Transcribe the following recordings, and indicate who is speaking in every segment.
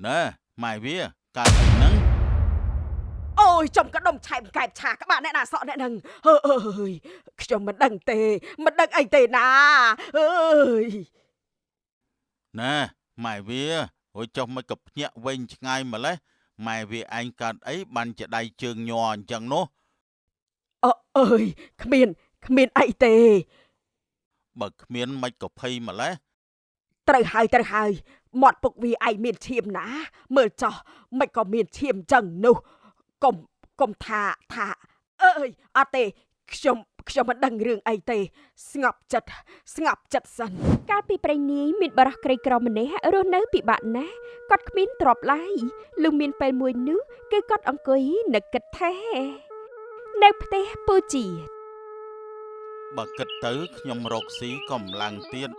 Speaker 1: ណែម៉ែវាកើតអីហ្នឹង
Speaker 2: អូយចំក៏ដុំឆែមកែបឆាក្បាលអ្នកណាសក់អ្នកនឹងអើយខ្ញុំមិនដឹងទេមិនដឹងអីទេណាអើយ
Speaker 1: ណែម៉ែវារួចចុះមិនក៏ភ្ញាក់វិញឆ្ងាយម្លេះម៉ែវាឯងកើតអីបានជាដៃជើងញ័រអញ្ចឹងនោះ
Speaker 2: អើយគ្មានអីទេ
Speaker 1: បើគ្មានមិនក៏ភ័យម្លេះ
Speaker 2: ត្រូវហើយមាត់ពុកវាឯងមានឈាមណាមើលចោះមិនក៏មានឈាមចឹងនោះកុំថាអើយអត់ទេខ្ញុំមិនដឹងរឿងអីទេស្ងប់ចិត្តសិនកាលពីព្រេងនាយមានបរិះក្រីក្រម្នាក់រស់នៅពិបាកណាស់គាត់គ្មានទ្រព្យឡើយលុះមានពេលមួយនោះគឺគាត់អង្គុយនឹកគិតថានៅផ្ទះពូជី
Speaker 1: បើគិតទៅខ្ញុំរកស៊ីក៏ម្លាំងទៀត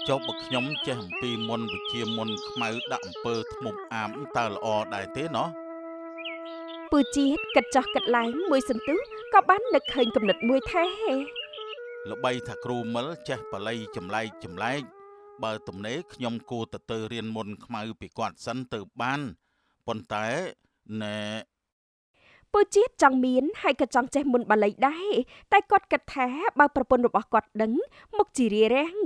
Speaker 1: ចុះបើខ្ញុំចេះអំពីមុនវិជាមុនខ្មៅដាក់អំពើធ្មប់អាមតើល្អដែរទេណោះ
Speaker 2: ពូជាតិគិតចោះគិតឡើងមួយសន្ទុះក៏បាននឹកឃើញគំនិតមួយថា
Speaker 1: ល្បីថាគ្រូមិលចេះបល័យចម្លែកបើទំនេរខ្ញុំគួរទៅរៀនមុនខ្មៅពីគាត់សិនទៅបានប៉ុន្តែណែ
Speaker 2: ពូជាតិចង់មានហើយក៏ចង់ចេះមុនបាលីដែរតែគាត់គិតថាបើប្រពន្ធរបស់គាត់ដឹងមុខជារារាំង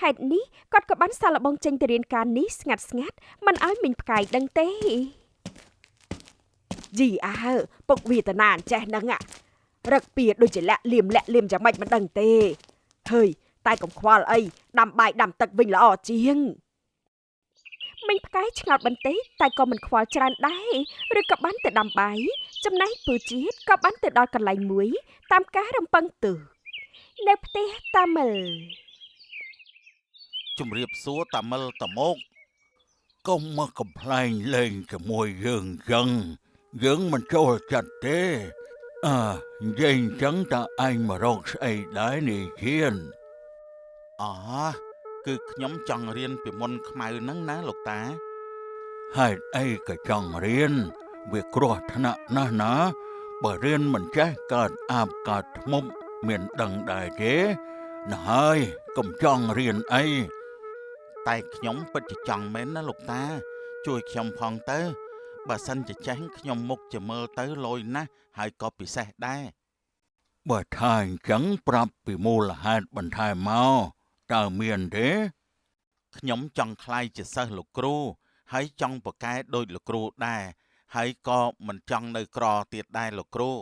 Speaker 2: ហេតុនេះគាត់ក៏បានសាឡបងចេញទៅរៀនការនេះស្ងាត់មិនឲ្យមីងផ្កាយដឹងទេជីអើពុកវាតាណាអញ្ចេះហ្នឹងរឹកពីដូចជាលាក់លៀមយ៉ាងម៉េចមិនដឹងទេហើយតែកុំខ្វល់អីដាំបាយដាំទឹកវិញល្អជាងមីងផ្កាយឆ្ងល់បន្តិចតែក៏មិនខ្វល់ច្រើនដែរឬក៏បានទៅដាំបាយចំណែកពូជាតិក៏បានទៅដល់កន្លែងមួយតាមការរំពឹងទុកនៅផ្ទះតាមិល
Speaker 1: ជំរាបសួរតាមិលតាមកកុំមកកំ pl ែងលេងជាមួយយើងចឹងយើងមិនចូលចិត្តទេនិយាយចឹងតើឯងមករកស្អីដែរនេះជៀនគឺខ្ញុំចង់រៀនពីមុនខ្មៅហ្នឹងណាលោកតាហេតុអីក៏ចង់រៀនវាគ្រោះថ្នាក់ណាស់ណាបើរៀនមិនចេះកើតអាបកើតធ្មប់មានដឹងដែរទេណាហើយកុំចង់រៀនអីតែខ្ញុំពិតជាចង់មែនណាលោកតាជួយខ្ញុំផងទៅបើសិនជាចេះខ្ញុំមុខជាមើលទៅលយណាស់ហើយក៏ពិសេសដែរបើថាអញ្ចឹងប្រាប់ពីមូលហេតុបន្ថែមមកតើមានទេខ្ញុំចង់ក្លាយជាសិស្សលោកគ្រូហើយចង់ប្រកែដូចលោកគ្រូដែរហើយក៏មិនចង់នៅក្រទៀតដែរលោកគ្រូ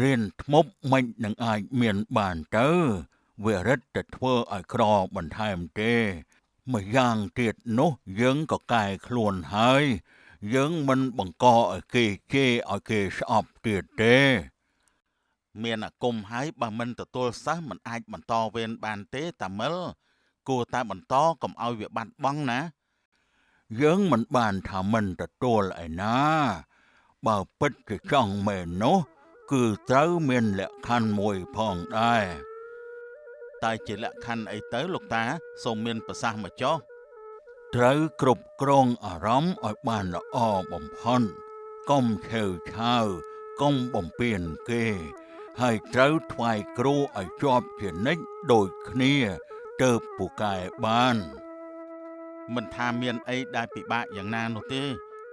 Speaker 1: រៀនធ្មប់មិននឹងអាចមានបានទៅវារិតតែធ្វើឲ្យក្របន្ថែមទេម្យ៉ាងទៀតនោះយើងក៏កែខ្លួនហើយយើងមិនបង្កឲ្យគេជេរឲ្យគេស្អប់ទៀតទេមានអាគមហើយបើមិនទទួលសិស្សមិនអាចបន្តវេនបានទេតាមិលគួរតែបន្តកុំឲ្យវាបាត់បង់ណាយើងមិនបានថាមិនទទួលឯណាបើពិតជាចង់មែននោះគឺត្រូវមានលក្ខខណ្ឌមួយផងដែរតែជាលក្ខខណ្ឌអីទៅលោកតាសូមមានប្រសាសន៍មកចុះត្រូវគ្រប់គ្រងអារម្មណ៍ឲ្យបានល្អបំផុតកុំឆេវឆាវកុំបំពេញគេហើយត្រូវថ្វាយគ្រូឲ្យជាប់ជានិច្ចដូចគ្នាទើបពូកែបានមិនថាមានអីដែលពិបាកយ៉ាងណានោះទេ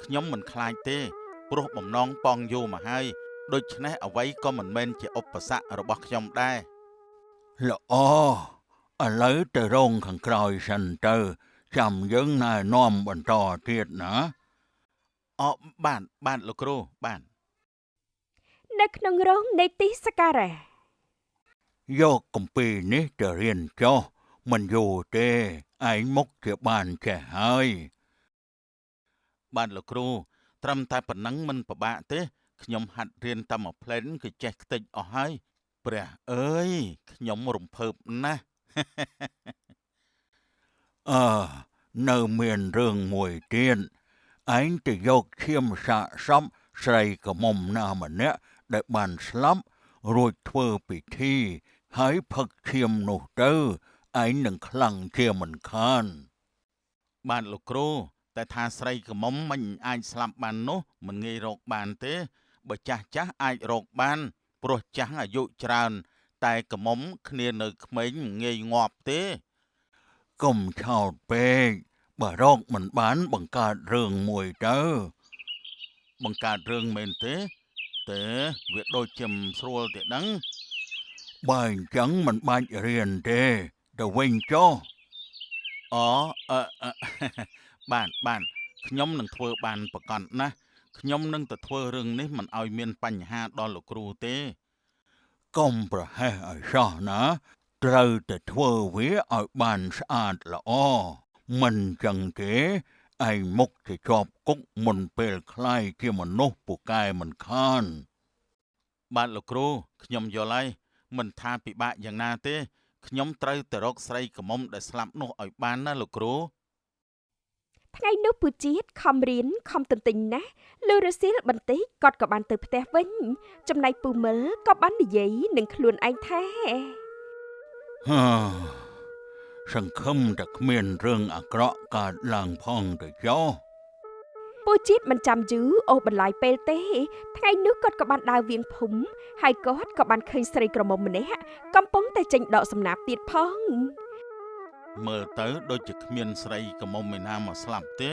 Speaker 1: ខ្ញុំមិនខ្លាចទេព្រោះបំណងប៉ងយូរមកហើយដូច្នេះអ្វីក៏មិនមែនជាឧបសគ្គរបស់ខ្ញុំដែរល្អឥឡូវទៅរងខាងក្រោយសិនទៅចាំយើងណែនាំបន្តទៀតណាបានលោកគ្រូបាន
Speaker 2: នៅក្នុងរោងនៃទីសក្ការៈ
Speaker 1: យកគម្ពីរនេះទៅរៀនចុះមិនយូរទេឯងមុខជាបានចេះហើយបានលោកគ្រូត្រឹមតែប៉ុណ្ណឹងមិនពិបាកទេខ្ញុំហាត់រៀនតែមួយផ្លែនគឺចេះខ្ទេចអស់ហើយព្រះអើយខ្ញុំរំភើបណាស់នៅមានរឿងមួយទៀតឯងទៅយកឈាមសាកសពស្រីកមុំណាម្នាក់ដែលបានស្លាប់រួចធ្វើពិធីហើយផឹកឈាមនោះទៅឯងនឹងខ្លាំងជាមិនខានបានលោកគ្រូតែថាស្រីកមុំមិនអាចស្លាប់បាននោះមិនងាយរកបានទេបើចាស់អាចរកបានព្រោះចាស់អាយុច្រើនតែកមុំគ្នានៅក្មេងងាយងាប់ទេកុំឆោតពេក bà rốt mình bán bằng cả rừng mùi trớ bằng cả rừng mền tế việc đôi chìm xua tiệt đắng bài chẳng mình ban riêng thế đồ quên cho bạn ខ្ញុំនឹងធ្វើបានប្រកបណាស់ខ្ញុំនឹងទៅធ្វើរឿងនេះមិនឲ្យមានបញ្ហាដល់លោកគ្រូទេកុំប្រហែសឲ្យសោះណាត្រូវតែធ្វើវាឲ្យបានស្អាតល្អមិនចឹងទេឯងមុខទៅជាប់គុកមុនពេលខ្លាយជាមនុស្សពូកែមិនខានបាទលោកគ្រូខ្ញុំយល់ហើយមិនថាពិបាកយ៉ាងណាទេខ្ញុំត្រូវទៅរកស្រីកមុំដែលស្លាប់នោះឲ្យបានណាលោកគ្រូ
Speaker 2: ថ្ងៃនោះពូជាតិខំរៀនខំទន្ទិញណាស់លឺរសៀលបន្តិចគាត់ក៏បានទៅផ្ទះវិញចំណែកពូមិលក៏បាននិយាយនឹងខ្លួនឯងថា
Speaker 1: សង្ឃឹមតែគ្មានរឿងអាក្រក់កើតឡើងផងទៅចុះ
Speaker 2: ពូជាតិមិនចាំយូរអូសបន្លាយពេលទេថ្ងៃនោះគាត់ក៏បានដើរវៀងភូមិហើយគាត់ក៏បានឃើញស្រីក្រមុំម្នាក់កំពុងតែចេញដកសំណាបទៀតផង
Speaker 1: មើលទៅដូចជាគ្មានស្រីកមុំឯណាមកស្លាប់ទេ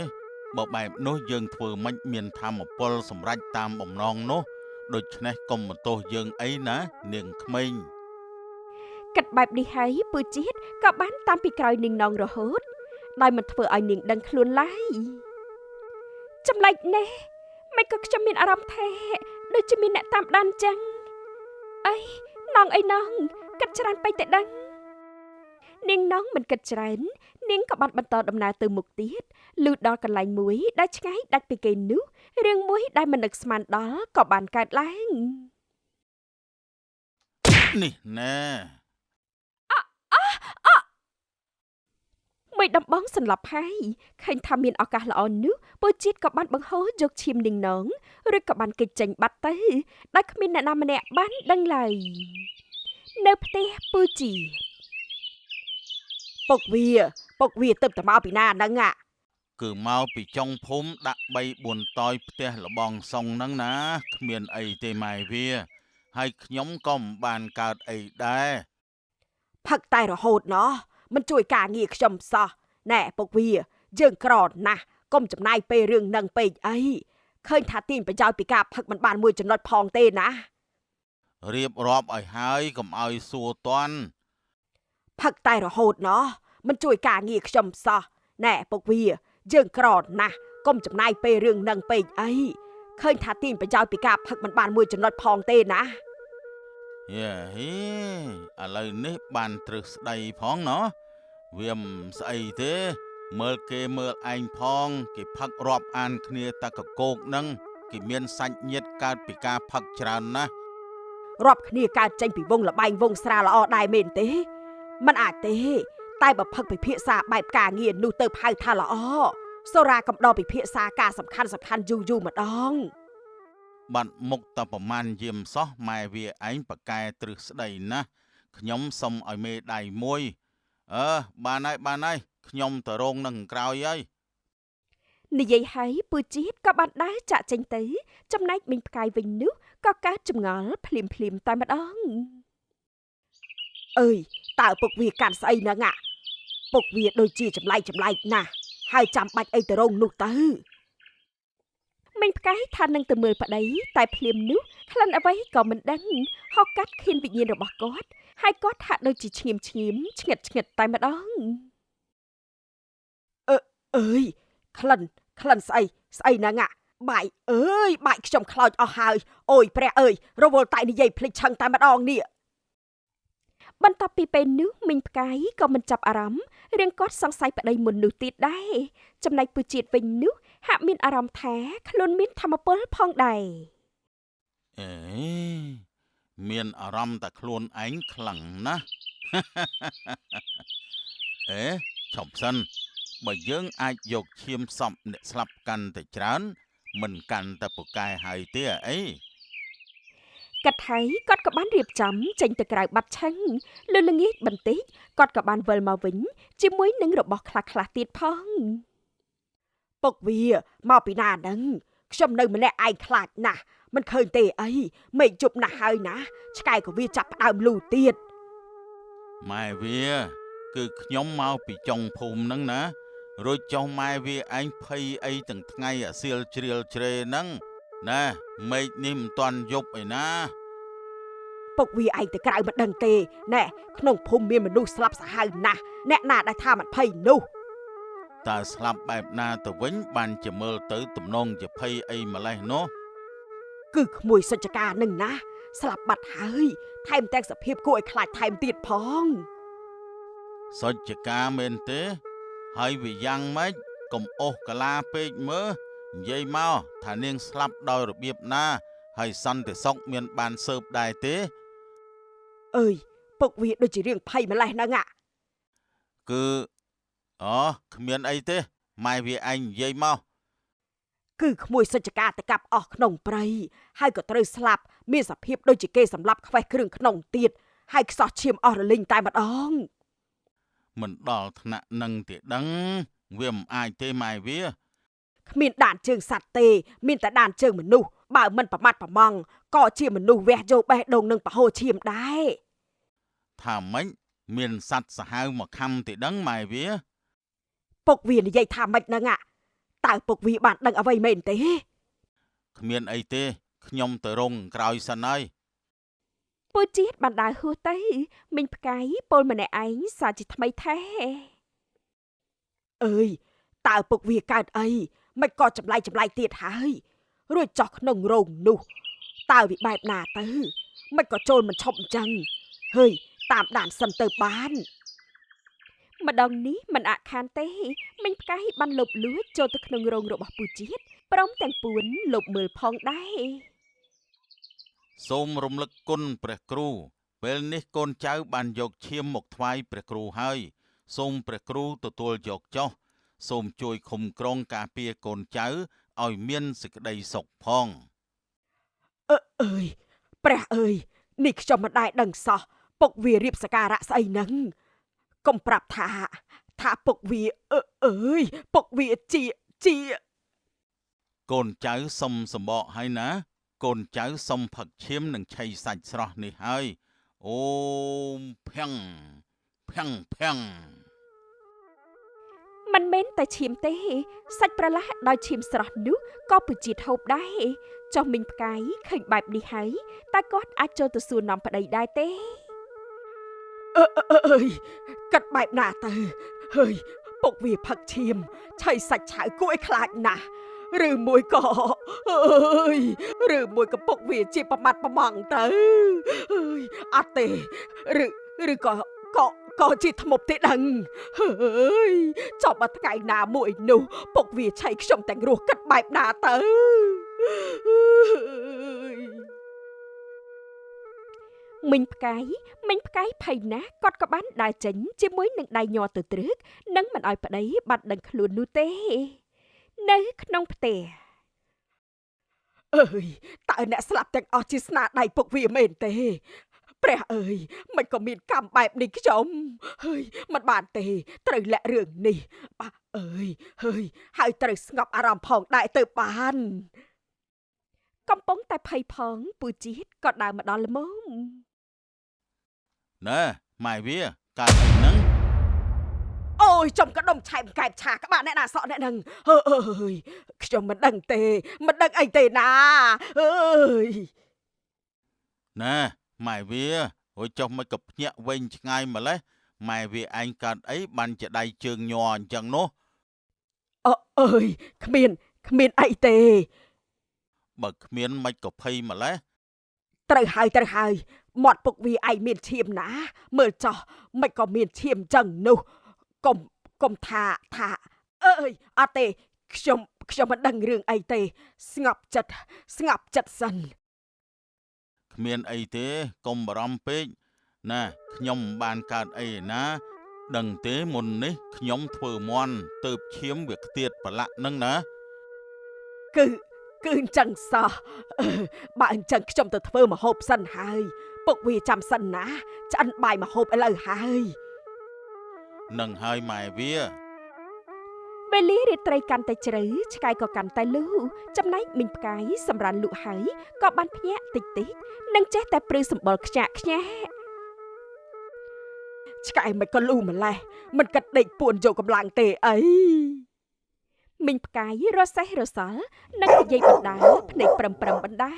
Speaker 1: បើបែបនោះយើងធ្វើមិនមានធម្មពលសម្រាប់តាមបំណងនោះដូច្នេះកុំបន្ទោសយើងអីណានាងក្មេង
Speaker 2: គិតបែបនេះហើយពូជាតិក៏បានតាមពីក្រោយនាងនងរហូតដោយមិនធ្វើឲ្យនាងដឹងខ្លួនឡើយចម្លែកនេះមិនក៏ខ្ញុំមានអារម្មណ៍ថាដូចជាមានអ្នកតាមដានចឹងអីនងគិតច្រើនពេកតែដឹងនាងនងមិនគិតច្រើននាងក៏បានបន្តដំណើរទៅមុខទៀតលឺដល់កន្លែងមួយដែលឆ្ងាយដាច់ពីគេនោះរឿងមួយដែលមិននឹកស្មានដល់ក៏បានកើតឡើង
Speaker 1: នេះណែ
Speaker 2: មួយដំបងសន្លប់ហើយឃើញថាមានឱកាសល្អនោះពូជាតិក៏បានបង្ហូរយកឈាមនាងនងឬក៏បានគេចចេញបាត់ទៅដោយគ្មានអ្នកណាម្នាក់បានដឹងឡើយនៅផ្ទះពូជាតិពុកវាទៅតែមកពីណាហ្នឹង
Speaker 1: គឺមកពីចុងភូមិដាក់3 4តយផ្ទះលបងសុងហ្នឹងណាគ្មានអីទេម៉ែវាហើយខ្ញុំក៏មិនបានកើតអីដែរ
Speaker 2: ផឹកតែរហូតណោះមិនជួយការងារខ្ញុំសោះណែពុកវាយើងក្រណាស់កុំចំណាយពេលរឿងនឹងពេកអីឃើញថាទាញប្រយោជន៍ពីការផឹកមិនបានមួយចំណុចផងទេណា
Speaker 1: រៀបរាប់ឲ្យហើយកុំឲ្យសួរតន់
Speaker 2: ផឹកតែរហូតណោះមិនជួយការងារខ្ញុំសោះណែពុកវាយើងក្រណាស់កុំចំណាយពេលរឿងនឹងពេកអីឃើញថាទាញប្រយោជន៍ពីការផឹកមិនបានមួយចំណុចផងទេណា
Speaker 1: យេឥឡូវនេះបានត្រឹសស្ដីផងណោះវាមិនស្អីទេមើលគេមើលឯងផងគេផឹករាប់អានគ្នាតែកកោកនឹងគេមានសាច់ញាតិកើតពីការផឹកច្រើនណាស់
Speaker 2: រាប់គ្នាកើតចេញពីវងលបែងវងស្រាល្អដែរមែនទេมันអាចទេតែបើផឹកពិភាក្សាបែបការងារនោះទៅហៅថាល្អសូរ៉ាកំដរពិភាក្សាការសំខាន់យូរម្ដង
Speaker 1: បាត់មុខតប្រមាណយាមសោះម៉ែវាឯងប្រកែត្រឹសស្ដីណាស់ខ្ញុំសុំឲ្យមេដៃមួយបានហើយខ្ញុំទៅរងនឹងក្រោយហើយ
Speaker 2: និយាយហើយពូជាតិក៏បានដើរចាក់ចេញទៅចំណែកមីងផ្កាយវិញនោះក៏កើតចម្ងល់ភ្លាមតែម្ដងអើយតើពុកវាកាន់ស្អីហ្នឹងពុកវាដូចជាចម្លែកណាស់ហើយចាំបាច់អីទៅរងនោះទៅមីងផ្កាយថានឹងទៅមើលប្តីតែភ្លាមនោះក្លិនអ្វីក៏មិនដឹងហោះកាត់ខៀនវិញ្ញាណរបស់គាត់ហើយគាត់ហាក់ដូចជាឈ្ងៀមឆ្ងិតតែម្ដងអើយក្លិនស្អីហ្នឹងបាយអើយបាយខ្ញុំខ្លោចអស់ហើយអូយព្រះអើយរវល់តែនិយាយភ្លេចឆឹងតែម្ដងនេះបន្ទាប់ពីពេលនោះមីងផ្កាយក៏មិនចាប់អារម្មណ៍រឿងគាត់សង្ស័យប្តីមុននោះទៀតដែរចំណែកពូជាតិវិញនោះហាក់មានអារម្មណ៍ថាខ្លួនមានធម្មពលផងដែរ
Speaker 1: មានអារម្មណ៍តែខ្លួនឯងខ្លាំងណាស់ឈប់សិនបើយើងអាចយកឈាមសពអ្នកស្លាប់កាន់តែច្រើនមិនកាន់តែពូកែហើយទេអី
Speaker 2: កាត់ហើយគាត់ក៏បានរៀបចំចេញទៅក្រៅបាត់ឆឹងលឺល្ងាចបន្តិចគាត់ក៏បានវិលមកវិញជាមួយនឹងរបស់ខ្លះទៀតផងពុកវាមកពីណាហ្នឹងខ្ញុំនៅម្នាក់ឯងខ្លាចណាស់មិនឃើញទេអីមេឃជប់ណាស់ហើយណាឆ្កែក៏វាចាប់ផ្ដើមលូទៀត
Speaker 1: ម៉ែវាគឺខ្ញុំមកពីចុងភូមិហ្នឹងណា រួចចុះម៉ែវាឯងភ័យអីទាំងថ្ងៃអាសៀលជ្រៀលជ្រេហ្នឹងណាមេឃនេះមិនទាន់យប់ឯណា
Speaker 2: ពុកវាឯងទៅក្រៅមិនដឹងទេណែក្នុងភូមិមានមនុស្សស្លាប់សាហាវណាស់អ្នកណាដែលថាមិនភ័យនោះ
Speaker 1: តើស្លាប់បែបណាទៅវិញបានជាមើលទៅទំនងជាភ័យអីម្លេះនោះ
Speaker 2: គឺក្មួយសុចកានឹងណាស្លាប់បាត់ហើយថែមទាំងសភាពគួរឲ្យខ្លាចថែមទៀតផង
Speaker 1: សុចកាមែនទេហើយវាយ៉ាងម៉េចកុំអុសកាឡាពេកមើលនិយាយមកថានាងស្លាប់ដោយរបៀបណាហើយសន្តិសុខមានបានស៊ើបដែរទេ
Speaker 2: អើយពុកវាដូចជារឿងភ័យម្លេះហ្នឹងអា
Speaker 1: គឺគ្មានអីទេម៉ែវាឯងនិយាយមក
Speaker 2: គឺក្មួយសុចកាទៅកាប់អស់ក្នុងព្រៃហើយក៏ត្រូវស្លាប់មានសភាពដូចជាគេសម្លាប់ខ្វេះគ្រឿងក្នុងទៀតហើយខ្សោះឈាមអស់រលីងតែម្ដង
Speaker 1: មិនដល់ថ្នាក់នឹងទេដឹងវាមិនអាចទេម៉ែវា
Speaker 2: គ្មានដានជើងសត្វទេមានតែដានជើងមនុស្សបើមិនប្រមាត់ប្រម៉ង់ក៏ជាមនុស្សវះយកបេះដូងនឹងប្រហូរឈាមដែរ
Speaker 1: ថាម៉េចមានសត្វសាហាវមកខំទេដឹងម៉ែវា
Speaker 2: ពុកវានិយាយថាម៉េចហ្នឹងអាតើពុកវាបានដឹងអ្វីមែនទេ
Speaker 1: គ្មានអីទេខ្ញុំទៅរងក្រោយសិនហើយ
Speaker 2: ពូជាតិបានដើរហួសទៅមីងផ្កាយពលម្នាក់ឯងសាជាថ្មីថែអើយតើពុកវាកើតអីមិនក៏ចម្លែកទៀតហើយរួចចោះក្នុងរោងនោះតើវាបែបណាទៅមិនក៏ចូលមិនឈប់អញ្ចឹងហើយតាមដានសិនទៅបានម្ដងនេះមិនអាក់ខានទេមីងផ្កាយបានលុបលួចចូលទៅក្នុងរោងរបស់ពូជាតិព្រមទាំងពួនលុបមើលផងដែរ
Speaker 1: សូមរំលឹកគុណព្រះគ្រូពេលនេះកូនចៅបានយកឈាមមកថ្វាយព្រះគ្រូហើយសូមព្រះគ្រូទទួលយកចុះសូមជួយឃុំក្រងការពារកូនចៅឲ្យមានសេចក្តីសុខផង
Speaker 2: អើយព្រះអើយនេះខ្ញុំមិនដែរដឹងសោះពុកវារៀបសការៈស្អីហ្នឹងកុំប្រាប់ថាពុកវាអើយពុកវាជា
Speaker 1: កូនចៅសុំសម្បកហើយណាកូនចៅសុំផឹកឈាមនិងឆៃសាច់ស្រស់នេះហើយអូមភាំងភាំងភាំង
Speaker 2: មិនមែនតែឈាមទេសាច់ប្រឡាស់ដោយឈាមស្រស់នោះក៏ពូជាតិហូបដែរចុះមីងផ្កាយឃើញបែបនេះហើយតើគាត់អាចចូលទៅសួរនាំប្តីដែរទេអើយកាត់បែបណាទៅហើយពុកវាផឹកឈាមឆៃសាច់ឆៅគួរឲ្យខ្លាចណាស់ឬមួយក៏ពុកវាជាប្រមាត់ប្រម៉ង់ទៅអើយអត់ទេឬក៏ជាធ្មប់ទេដឹងហើយចប់មកថ្ងៃណាមួយនោះពុកវាឆៃខ្ញុំទាំងរស់កាត់បែបណាទៅមីងផ្កាយភ័យណាស់គាត់ក៏បានដើរចេញជាមួយនឹងដៃញ័រទៅត្រឹកនិងមិនឲ្យប្តីបាត់ដឹងខ្លួននោះទេនៅក្នុងផ្ទះអើយតើអ្នកស្លាប់ទាំងអស់ជាស្នាដៃពុកវាមែនទេព្រះអើយមិនក៏មានកម្មបែបនេះខ្ញុំហើយមិនបានទេត្រូវលាក់រឿងនេះបាទអើយហើយត្រូវស្ងប់អារម្មណ៍ផងដែរទៅបានកំពុងតែភ័យផងពូជាតិក៏ដើរមកដល់ល្មម
Speaker 1: ណែម៉ែវាកើតអីហ្នឹង
Speaker 2: អូយចំកដុំឆែមកែបឆាក្បាលអ្នកណាសក់អ្នកហ្នឹងអើយខ្ញុំមិនដឹងទេមិនដឹងអីទេណាអើយ
Speaker 1: ណែម៉ែវារួចចុះមិនក៏ភ្ញាក់វិញឆ្ងាយម្លេះម៉ែវាឯងកើតអីបានជាដៃជើងញ័រអញ្ចឹងនោះ
Speaker 2: អើយគ្មានអីទេ
Speaker 1: បើគ្មានមិនក៏ភ័យម្លេះ
Speaker 2: ត្រូវហើយមាត់ពុកវាឯងមានឈាមណាមើលចោះមិនក៏មានឈាមចឹងនោះកុំថាអើយអត់ទេខ្ញុំមិនដឹងរឿងអីទេស្ងប់ចិត្តសិន
Speaker 1: គ្មានអីទេកុំបារម្ភពេកណាខ្ញុំមិនបានកើតអីឯណាដឹងទេមុននេះខ្ញុំធ្វើមន់ទៅឈាមវាខ្ទាតប្រឡាក់នឹងណា
Speaker 2: គឺអញ្ចឹងសោះបើអញ្ចឹងខ្ញុំទៅធ្វើម្ហូបសិនហើយពុកវាចាំសិនណាឆ្អិនបាយម្ហូបឥឡូវហើយ
Speaker 1: នឹងហើយម៉ែវា
Speaker 2: វេលារាត្រីកាន់តែជ្រៅឆ្កែក៏កាន់តែលូចំណែកមីងផ្កាយសម្រានលក់ហើយក៏បានភ្ញាក់តិចនិងចេះតែព្រឺសម្បុរខ្ញាក់ខ្ញាក់ ឆ្កែមិនក៏លូម្លេះមិនកាត់ដេកពួនយកកម្លាំងទេអីមីងផ្កាយរសេះរសល់នឹងនិយាយបណ្ដើភ្នែកប្រឹមបណ្ដើ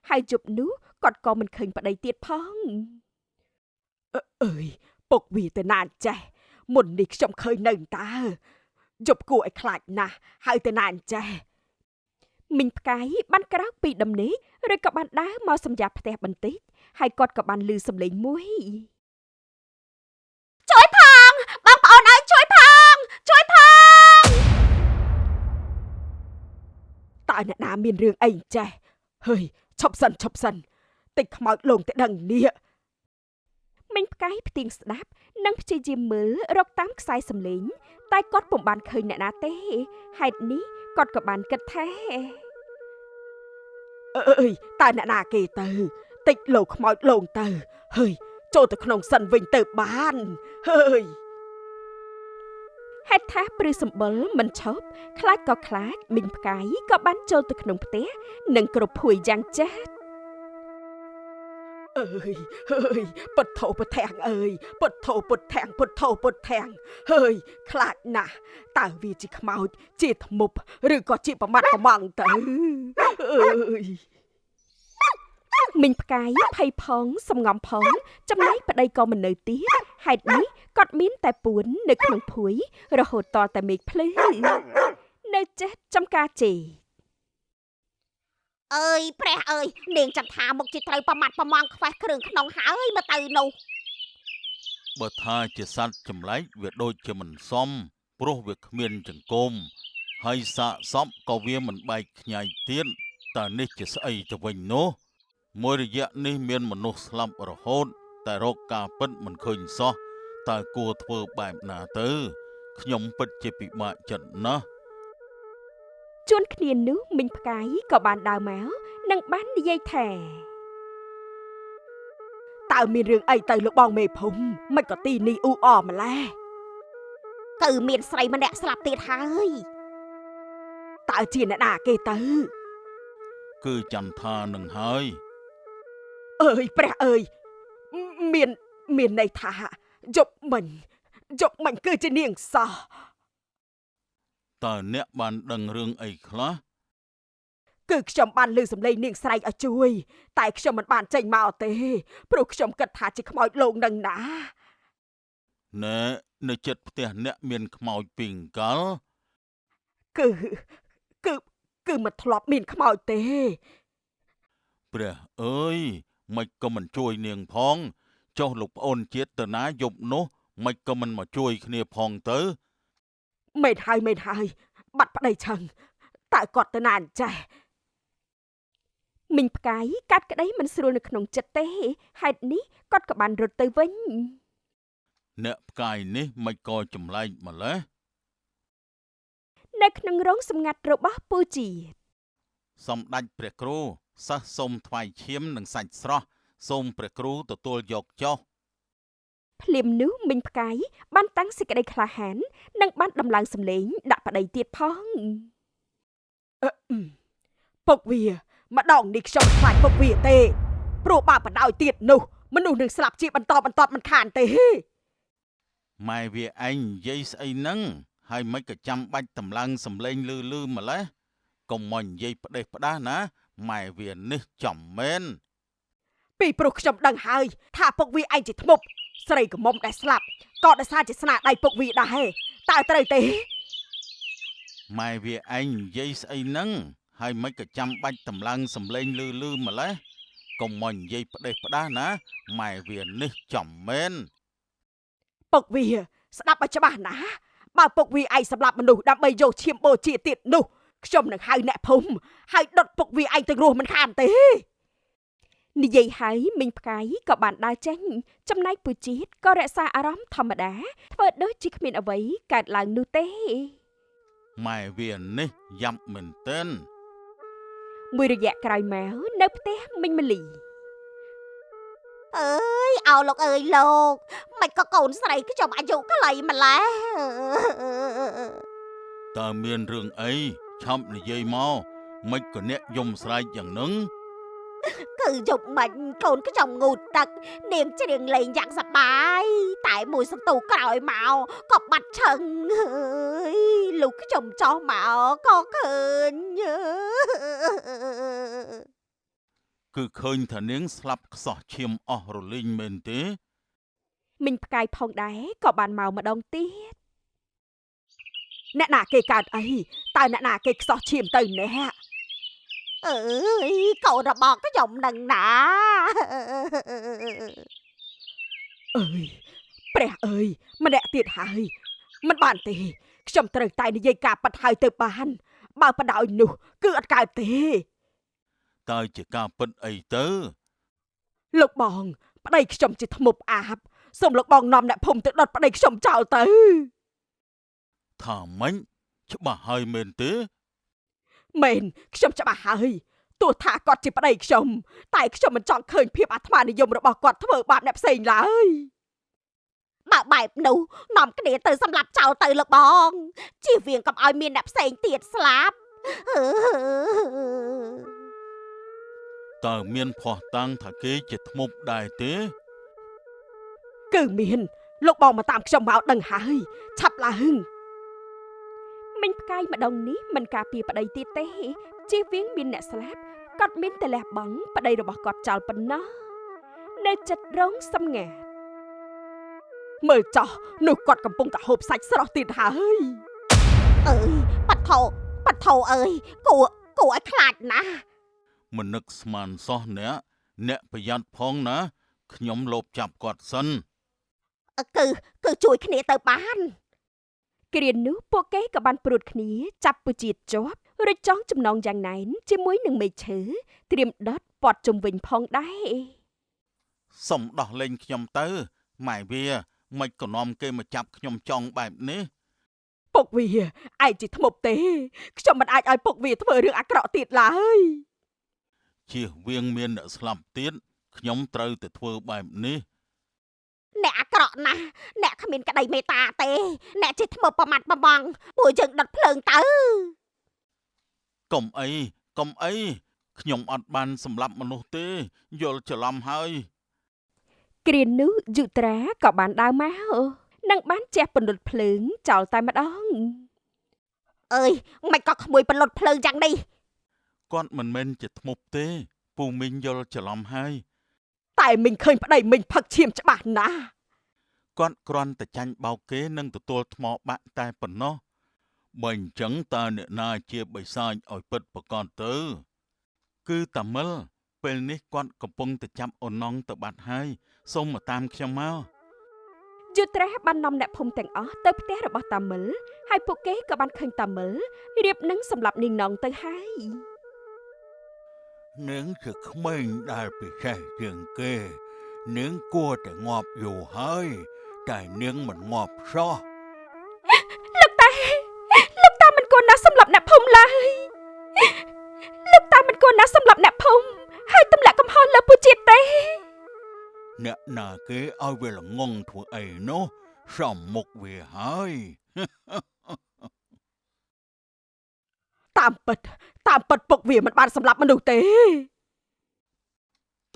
Speaker 2: ហើយជប់នោះគាត់ក៏មិនឃើញប្តីទៀតផងអើយពុកវាទៅណាចេះមុននេះខ្ញុំឃើញនៅតើយប់គួរឲ្យខ្លាចណាស់ហើយទៅណាចេះមីងផ្កាយបានក្រោកពីដំណេកឬក៏បានដើរមកសម្រាប់ផ្ទះបន្តិចហើយគាត់ក៏បានឮសំឡេងមួយជួយផងបងប្អូនអើយជួយផងតើអ្នកណាមានរឿងអីចេះហើយឈប់សិនតិចខ្មោចលងទៅដឹងនេះមីងផ្កាយផ្ទៀងស្ដាប់និងព្យាយាមមើលរកតាមខ្សែសំឡេងតែគាត់ពុំបានឃើញអ្នកណាទេហេតុនេះគាត់ក៏បានគិតថាអើយតើអ្នកណាគេទៅតិចលោខ្មោចលងទៅហើយចូលទៅក្នុងសិនវិញទៅបានហើយហេតុថាព្រឺសម្បុរមិនឈប់ខ្លាចក៏ខ្លាចមីងផ្កាយក៏បានចូលទៅក្នុងផ្ទះនិងគ្រប់ភួយយ៉ាងចាស់អើយពុទ្ធោពុទ្ធាំងអើយពុទ្ធោពុទ្ធាំងហើយខ្លាចណាស់តើវាជាខ្មោចជាធ្មប់ឬក៏ជាប្រមាត់ប្រម៉ង់ទៅអើយមីងផ្កាយភ័យផងសំងំផងចំណែកប្តីក៏មិននៅទៀតហេតុនេះគាត់មានតែពួននៅក្នុងភួយរហូតតតែមេឃភ្លឺនៅចេះចំការជេ
Speaker 3: អើយព្រះអើយនាងចាំថាមុខជាត្រូវប្រមាត់ប្រមងខ្វេះគ្រឿងក្នុងហើយមកទៅនោះ
Speaker 1: បើថាជាសត្វចម្លែកវាដូចជាមិនសមព្រោះវាគ្មានចង្គមហើយសាកសពក៏វាមិនបែកខ្ញែកទៀតតើនេះជាស្អីទៅវិញនោះមួយរយៈនេះមានមនុស្សស្លាប់រហូតតែរកការពិតមិនឃើញសោះតើគួរធ្វើបែបណាទៅខ្ញុំពិតជាពិបាកចិត្តណាស់
Speaker 2: ជួនគ្នានោះមីងផ្កាយក៏បានដើរមកនិងបាននិយាយថាតើមានរឿងអីទៅលោកបងមេភូមិមិនក៏ទីនេះអ៊ូអរម្ល៉េះ
Speaker 3: គឺមានស្រីម្នាក់ស្លាប់ទៀតហើយ
Speaker 2: តើជាអ្នកណាគេទៅ
Speaker 1: គឺចន្ទថានឹងហើយ
Speaker 2: អើយព្រះអើយមានន័យថាយប់មិញគឺជានាងសោះ
Speaker 1: តើអ្នកបានដឹងរឿងអីខ្លះ
Speaker 2: គឺខ្ញុំបានឮសំឡេងនាងស្រែកឲ្យជួយតែខ្ញុំមិនបានចេញមកទេព្រោះខ្ញុំគិតថាជាខ្មោចលងនឹងណា
Speaker 1: ណែនៅចិត្តផ្ទះអ្នកមានខ្មោចពីអង្កល
Speaker 2: គឺមិនធ្លាប់មានខ្មោចទេ
Speaker 1: ព្រះអើយមិនក៏មិនជួយនាងផងចុះលោកប្អូនជាតិទៅណាយប់នោះមិនក៏មិនមកជួយគ្នាផងទៅ
Speaker 2: មេតហើយបាត់ប្តីឆឹងតើគាត់ទៅណាអញ្ចេះមីងផ្កាយកាត់ក្តីមិនស្រួលនៅក្នុងចិត្តទេហេតុនេះគាត់ក៏បានរត់ទៅវិញ
Speaker 1: អ្នកផ្កាយនេះមិនក៏ចម្លែកម្ល៉េះ
Speaker 2: នៅក្នុងរោងសម្ងាត់របស់ពូជាតិ
Speaker 1: សម្ដេចព្រះគ្រូសិស្សសូមថ្វាយឈាមនិងសាច់ស្រស់សូមព្រះគ្រូទទួលយកចុះ
Speaker 2: ភ្លាមនោះមីងផ្កាយបានតាំងសេចក្តីក្លាហាននិងបានដំឡើងសម្លេងដាក់ប្តីទៀតផងពុកវាម្ដងនេះខ្ញុំខ្លាចពុកវាទេព្រោះបើបដ ாய் ទៀតនោះមនុស្សនឹងស្លាប់ជាបន្តមិនខានទេ
Speaker 1: ម៉ែវាឯងនិយាយស្អីហ្នឹងហើយមិនក៏ចាំបាច់តម្លើងសម្លេងលឺម្លេះកុំមកនិយាយផ្ដេសផ្ដាសណាម៉ែវានេះចំមែន
Speaker 2: ពីព្រោះខ្ញុំដឹងហើយថាពុកវាឯងជាធ្មប់ស្រីកមុំដែលស្លាប់ក៏ដោយសារជាស្នាដៃពុកវាដែរតើត្រូវទេ
Speaker 1: ម៉ែវាឯងនិយាយស្អីហ្នឹងហើយមិនក៏ចាំបាច់តម្លើងសម្លេងលឺម្លេះកុំមកនិយាយផ្ដេសផ្ដាសណាម៉ែវានេះចំមែន
Speaker 2: ពុកវាស្ដាប់ឲ្យច្បាស់ណាបើពុកវាឯងសម្លាប់មនុស្សដើម្បីយកឈាមបូជាទៀតនោះខ្ញុំនឹងហៅអ្នកភូមិហើយដុតពុកវាឯងទៅរស់មិនខានទេនិយាយហើយមីងផ្កាយក៏បានដើរចេញចំណែកពូជាតិក៏រក្សាអារម្មណ៍ធម្មតាធ្វើដូចជាគ្មានអ្វីកើតឡើងនោះទេ
Speaker 1: ម៉ែវានេះយ៉ាប់មែនទែន
Speaker 2: មួយរយៈក្រោយមកនៅផ្ទះមីងមលី
Speaker 3: អើយអោលោកអើយលោកមិនក៏កូនស្រីខ្ញុំអាយុខ្លីម្ល៉េះ
Speaker 1: តើមានរឿងអីឆាប់និយាយមកមិនក៏អ្នកយំស្រែកយ៉ាងហ្នឹង
Speaker 3: គឺយប់មិញកូនខ្ញុំងូតទឹកនាងច្រៀងលេងយ៉ាងសប្បាយតែមួយសន្ទុះក្រោយមកក៏បាត់ឈឹងហើយលុះខ្ញុំចោះមកក៏ឃើញ
Speaker 1: គឺឃើញថានាងស្លាប់ខ្សោះឈាមអស់រលីងមែនទេ
Speaker 2: មីងផ្កាយផងដែរក៏បានមកម្ដងទៀតអ្នកណាគេកើតអីតើអ្នកណាគេខ្សោះឈាមទៅអ្នក
Speaker 3: អើយកូនរបស់ខ្ញុំនឹងណា
Speaker 2: អើយព្រះអើយម្នាក់ទៀតហើយមិនបានទេខ្ញុំត្រូវតែនិយាយការប៉ັດហើយទៅបានបើបដោយនោះគឺអត់កើតទេ
Speaker 1: តើជាការពិតអីទៅ
Speaker 2: លោកបងប្តីខ្ញុំជាធ្មប់អាបសូមលោកបងនាំអ្នកភូមិទៅដុតប្តីខ្ញុំចោលទៅ
Speaker 1: ថាម៉េចច្បាស់ហើយមែនទេ
Speaker 2: មែនខ្ញុំច្បាស់ហើយទោះថាគាត់ជាប្តីខ្ញុំតែខ្ញុំមិនចង់ឃើញភាពអាត្មានិយមរបស់គាត់ធ្វើបាបអ្នកផ្សេងឡើយ
Speaker 3: បើបែបនោះនាំគ្នាទៅសម្លាប់ចោលទៅលោកបងជៀសវាងកុំឲ្យមានអ្នកផ្សេងទៀតស្លាប់
Speaker 1: តើមានភ័ស្តុតាងថាគេជាធ្មប់ដែរទេ
Speaker 2: គឺមានលោកបងមកតាមខ្ញុំមកដឹងហើយឆាប់ឡើងមិញផ្កាយម្ដងនេះមិនការពារប្តីទៀតទេជៀសវាងមានអ្នកស្លាប់គាត់មានតែលះបង់ប្តីរបស់គាត់ចោលប៉ុណ្ណោះនៅចិត្តរងសម្ងាត់មើលចោះនោះគាត់កំពុងតែហូបសាច់ស្រស់ទៀតហើយ
Speaker 3: អើយប៉ាត់ថោអើយគួរឲ្យខ្លាចណាស់
Speaker 1: មិននឹកស្មានសោះអ្នកប្រយ័ត្នផងណាខ្ញុំលបចាប់គាត់សិន
Speaker 3: គឺជួយគ្នាទៅបាន
Speaker 2: គ្រានោះពួកគេក៏បានព្រួតគ្នាចាប់ពូជាតិជាប់រួចចងចំណងយ៉ាងណែនជាមួយនឹងមេឃឈើត្រៀមដុតព័ទ្ធជុំវិញផងដែរ
Speaker 1: សុំដោះលែងខ្ញុំទៅម៉ែវាមិនក៏នាំគេមកចាប់ខ្ញុំចង់បែបនេះ
Speaker 2: ពុកវាឯងជាធ្មប់ទេខ្ញុំមិនអាចឲ្យពុកវាធ្វើរឿងអាក្រក់ទៀតឡើយ
Speaker 1: ជៀសវាងមានអ្នកស្លាប់ទៀតខ្ញុំត្រូវតែធ្វើបែបនេះ
Speaker 3: អ្នកអាក្រក់ណាស់អ្នកគ្មានក្តីមេត្តាទេអ្នកជាធ្មប់ប្រមាត់ប្របងពួកយើងដុតភ្លើងទៅ
Speaker 1: កុំអីខ្ញុំអត់បានសម្លាប់មនុស្សទេយល់ច្រឡំហើយ
Speaker 2: គ្រានោះយុត្រាក៏បានដើរមកនិងបានជះពន្លត់ភ្លើងចោលតែម្ដង
Speaker 3: អើយមិនក៏ក្មួយបលត់ភ្លើងយ៉ាងនេះ
Speaker 1: គាត់មិនមែនជាធ្មប់ទេពូមីងយល់ច្រឡំហើយ
Speaker 2: តែមីងឃើញប្តីមីងផឹកឈាមច្បាស់ណាស់
Speaker 1: គាត់គ្រាន់តែចាញ់បោកគេនិងទទួលថ្មបាក់តែប៉ុណ្ណោះបើអញ្ចឹងតើអ្នកណាជាបិសាចឲ្យពិតប្រកបទៅគឺតាមិលពេលនេះគាត់កំពុងតែចាប់អូនណងទៅបាត់ហើយសូមមកតាមខ្ញុំមក
Speaker 2: យុត្រាបាននាំអ្នកភូមិទាំងអស់ទៅផ្ទះរបស់តាមិលហើយពួកគេក៏បានឃើញតាមិលរៀបនឹងសម្រាប់នាងនងទៅហើយ
Speaker 1: នាងជាក្មេងដែលពិសេសជាងគេនាងគួរតែងាប់យូរហើយតែនាងមិនងាប់សោះ
Speaker 2: លោកតាមិនគួរណាស់សម្រាប់អ្នកភូមិឡើយលោកតាមិនគួរណាស់សម្រាប់អ្នកភូមិហើយទម្លាក់កំហុសលើពូជាតិទេ
Speaker 1: អ្នកណាគេឲ្យវាល្ងងធ្វើអីនោះសំមុខវាហើយ
Speaker 2: តាមពិតពុកវាមិនបានសម្លាប់មនុស្សទេ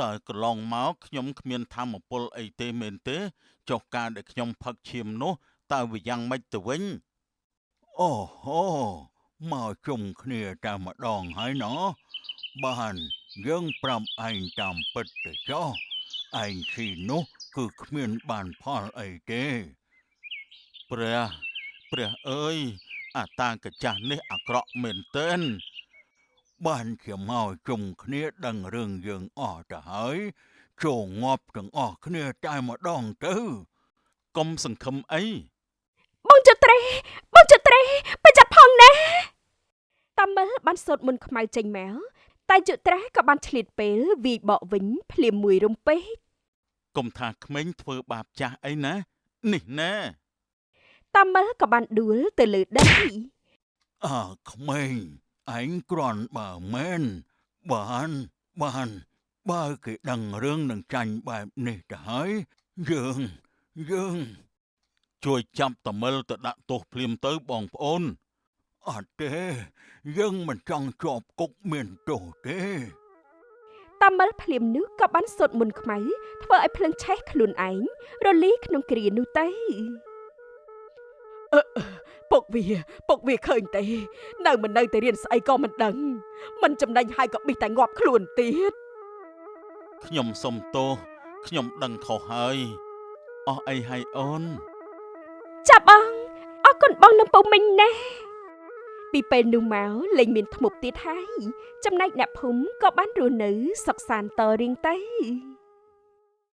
Speaker 1: តើកន្លងមកខ្ញុំគ្មានធម្មពលអីទេមែនទេចុះការដែលខ្ញុំផឹកឈាមនោះតើវាយ៉ាងម៉េចទៅវិញអូហូមកជុំគ្នាតែម្ដងហើយណោះបានយើងប្រាប់ឯងតាមពិតទៅចុះឯងស៊ីនោះគឺគ្មានបានផលអីទេព្រះអើយអាតាកចាស់នេះអាក្រក់មែនទែនបានជាមកជុំគ្នាដឹងរឿងយើងអស់ទៅហើយចូលងាប់ទាំងអស់គ្នាតែម្ដងទៅកុំសង្ឃឹមអី
Speaker 2: បងចត្រេប្រយ័ត្នផងណាតាមិលបានសូត្រមន្តខ្មៅចេញមកតែយុត្រាក៏បានឆ្លៀតពេលវាយបកវិញភ្លាមមួយរំពេច
Speaker 1: កុំថាក្មេងធ្វើបាបចាស់អីណានេះណែ
Speaker 2: តាមិលក៏បានដួលទៅលើដី
Speaker 1: ក្មេងឯងគ្រាន់បើមែនបានបើគេដឹងរឿងនឹងចាញ់បែបនេះទៅហើយយើងជួយចាប់តាមិលទៅដាក់ទោសភ្លាមទៅបងប្អូនអត់ទេយើងមិនចង់ជាប់គុកមានទោសទេ
Speaker 2: ត តាមិលភ្លាមនោះក៏បានសូត្រមន្តខ្មៅធ្វើឲ្យភ្លើងឆេះខ្លួនឯងរលីក្នុងគ្រានោះទៅពុកវាឃើញទេនៅមិននៅតែរៀនស្អីក៏មិនដឹងមិនចំណេញហើយក៏បិះតែងាប់ខ្លួនទៀត
Speaker 1: ខ្ញុំសុំទោសខ្ញុំដឹងខុសហើយអស់អីហើយអូន
Speaker 2: ចាប់បងអរគុណបងនឹងពុំមិញណាពីពេលនោះមកលែងមានធ្មប់ទៀតហើយចំណែកអ្នកភូមិក៏បានរស់នៅសុខសាន្តតរៀងទៅ